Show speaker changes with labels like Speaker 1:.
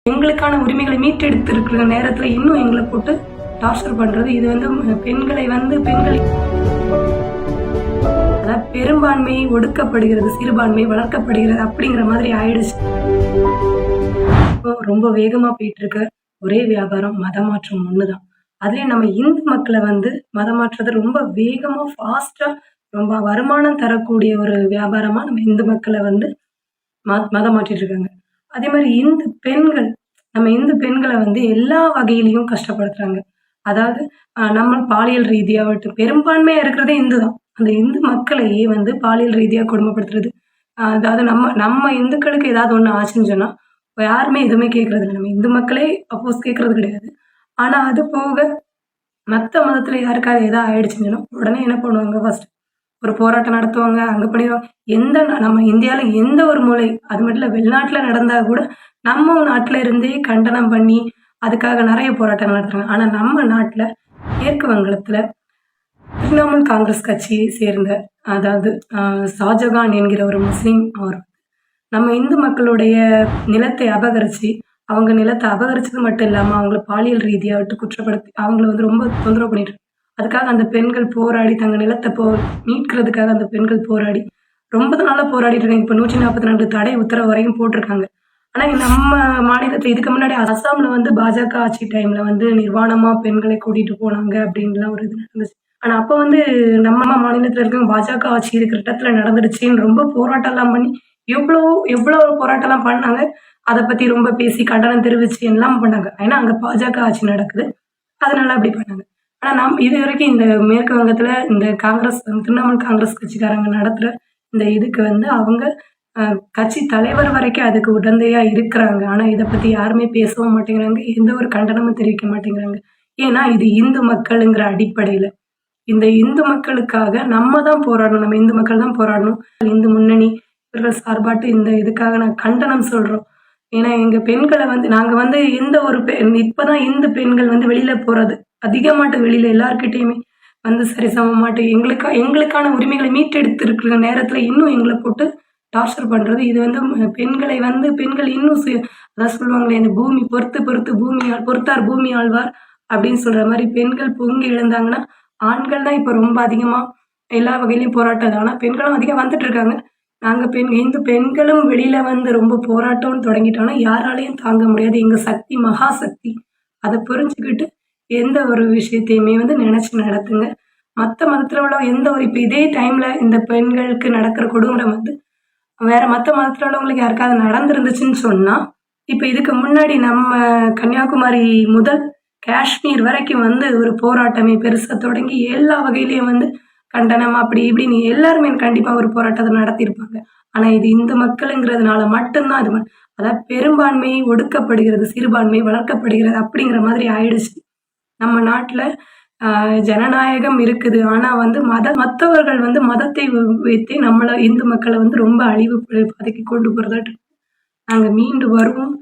Speaker 1: எங்களுக்கான உரிமைகளை மீட்டெடுத்து இருக்கிற நேரத்துல இன்னும் எங்களை போட்டு டார்ச்சர் பண்றது. இது பெண்களை பெண்கள் அதாவது பெரும்பான்மை ஒடுக்கப்படுகிறது, சிறுபான்மை வளர்க்கப்படுகிறது அப்படிங்கிற மாதிரி ஆயிடுச்சு. ரொம்ப வேகமா போயிட்டு இருக்க ஒரே வியாபாரம் மதமாற்றம் ஒண்ணுதான். அதுலயும் நம்ம இந்து மக்களை மதமாற்றத்தை ரொம்ப வேகமா ஃபாஸ்டா ரொம்ப வருமானம் தரக்கூடிய ஒரு வியாபாரமா நம்ம இந்து மக்களை மதம் மாற்றிட்டு இருக்காங்க. அதே மாதிரி நம்ம இந்து பெண்களை எல்லா வகையிலையும் கஷ்டப்படுத்துறாங்க. அதாவது நம்ம பாலியல் ரீதியாகட்டும், பெரும்பான்மையா இருக்கிறதே இந்து தான். அந்த இந்து மக்களையே பாலியல் ரீதியா கொடுமைப்படுத்துறது. அதாவது நம்ம இந்துக்களுக்கு ஏதாவது ஒண்ணு ஆச்சுன்னு சொன்னா யாருமே எதுவுமே கேட்கறது இல்லை. நம்ம இந்து மக்களே அப்போஸ் கேட்கறது கிடையாது. ஆனா அது போக மத்த மதத்துல யாருக்காவது ஏதாவது ஆயிடுச்சுன்னு சொன்னா உடனே என்ன பண்ணுவாங்க, ஃபர்ஸ்ட் ஒரு போராட்டம் நடத்துவாங்க, அங்க பண்ணிடுவாங்க. நம்ம இந்தியால எந்த ஒரு மூலை, அது மட்டும் இல்ல வெளிநாட்டுல நடந்தா கூட நம்ம நாட்டுல இருந்தே கண்டனம் பண்ணி அதுக்காக நிறைய போராட்டங்கள் நடத்துறாங்க. ஆனா நம்ம நாட்டுல மேற்கு வங்கத்துல திரிணாமுல் காங்கிரஸ் கட்சியை சேர்ந்த, அதாவது ஷாஜகான் என்கிற ஒரு முஸ்லீம், அவர் நம்ம இந்து மக்களுடைய நிலத்தை அபகரிச்சு, அவங்க நிலத்தை அபகரிச்சது மட்டும் இல்லாம அவங்கள பாலியல் ரீதியாகட்டு குற்றப்படுத்தி அவங்கள ரொம்ப தொந்தரவு பண்ணிட்டு, அதுக்காக அந்த பெண்கள் போராடி தங்க நிலத்தை மீட்கிறதுக்காக அந்த பெண்கள் போராடி ரொம்ப நாளா போராடிட்டு இருக்காங்க. இப்ப 144 தடை உத்தரவு வரையும் போட்டிருக்காங்க. ஆனா நம்ம மாநிலத்துல இதுக்கு முன்னாடி அசாம்ல பாஜக ஆட்சி டைம்ல நிர்வாணமா பெண்களை கூட்டிட்டு போனாங்க அப்படின்லாம் ஒரு இது நடந்துச்சு. ஆனா அப்ப நம்ம மாநிலத்துல இருக்க பாஜக ஆட்சி இருக்கிற இடத்துல நடந்துடுச்சுன்னு ரொம்ப போராட்டம் எல்லாம் பண்ணி எவ்வளவு போராட்டம் எல்லாம் பண்ணாங்க. அதை பத்தி ரொம்ப பேசி கண்டனம் தெரிவிச்சு எல்லாம் பண்ணாங்க. ஏன்னா அங்க பாஜக ஆட்சி நடக்குது, அதனால அப்படி பண்ணாங்க. ஆனா இது வரைக்கும் இந்த மேற்கு வங்கத்துல இந்த காங்கிரஸ் திரிணாமுல் காங்கிரஸ் கட்சிக்காரங்க நடத்துற இந்த இதுக்கு அவங்க கட்சி தலைவர் வரைக்கும் அதுக்கு உடந்தையா இருக்கிறாங்க. ஆனா இதை பத்தி யாருமே பேசவும் மாட்டேங்கிறாங்க, எந்த ஒரு கண்டனமும் தெரிவிக்க மாட்டேங்கிறாங்க. ஏன்னா இது இந்து மக்களுங்கிற அடிப்படையில இந்த இந்து மக்களுக்காக நம்ம தான் போராடணும், நம்ம இந்து மக்கள் தான் போராடணும். இந்து முன்னணி இவர்கள் சார்பாட்டு இந்த இதுக்காக நான் கண்டனம் சொல்றோம். ஏன்னா எங்க பெண்களை நாங்க எந்த ஒரு இப்பதான் இந்து பெண்கள் வெளியில போறது அதிகமாட்டு, வெளியில எல்லார்கிட்டயுமே சரிசமமாட்டு எங்களுக்கான உரிமைகளை மீட்டெடுத்து இருக்கிற நேரத்துல இன்னும் எங்களை போட்டு டார்ச்சர் பண்றது. இது பெண்களை பெண்கள் இன்னும் அதான் சொல்லுவாங்களே, இந்த பூமி பொறுத்தார் பூமி ஆழ்வார் அப்படின்னு சொல்ற மாதிரி பெண்கள் பொங்கி எழுந்தாங்கன்னா ஆண்கள் தான் இப்ப ரொம்ப அதிகமா எல்லா வகையிலயும் போராட்டம். ஆனா பெண்களும் அதிகம் வந்துட்டு இருக்காங்க. நாங்க இந்து பெண்களும் வெளியில ரொம்ப போராட்டம்னு தொடங்கிட்டோம்னா யாராலையும் தாங்க முடியாது. எங்க சக்தி மகா சக்தி, அதை புரிஞ்சுக்கிட்டு எந்த ஒரு விஷயத்தையுமே நினைச்சு நடத்துங்க. மத்த மதத்துல உள்ள எந்த ஒரு இப்ப இதே டைம்ல இந்த பெண்களுக்கு நடக்கிற கொடுமுறை வேற மத்த மதத்துல உள்ளவங்களுக்கு யாருக்காவது நடந்திருந்துச்சுன்னு சொன்னா, இப்ப இதுக்கு முன்னாடி நம்ம கன்னியாகுமரி முதல் காஷ்மீர் வரைக்கும் ஒரு போராட்டமே பெருசா தொடங்கி எல்லா வகையிலயும் கண்டனம் அப்படி இப்படின்னு எல்லாருமே கண்டிப்பா ஒரு போராட்டத்தை நடத்தியிருப்பாங்க. ஆனா இது இந்து மக்களுங்கிறதுனால மட்டும்தான் அது அதாவது பெரும்பான்மை ஒடுக்கப்படுகிறது, சிறுபான்மை வளர்க்கப்படுகிறது அப்படிங்கிற மாதிரி ஆயிடுச்சு. நம்ம நாட்டுல ஜனநாயகம் இருக்குது. ஆனா மற்றவர்கள் மதத்தை வைத்தே நம்மள இந்து மக்களை ரொம்ப அழிவு பாதைக்கு கொண்டு போறதாட்டு. நாங்க மீண்டு வருவோம்.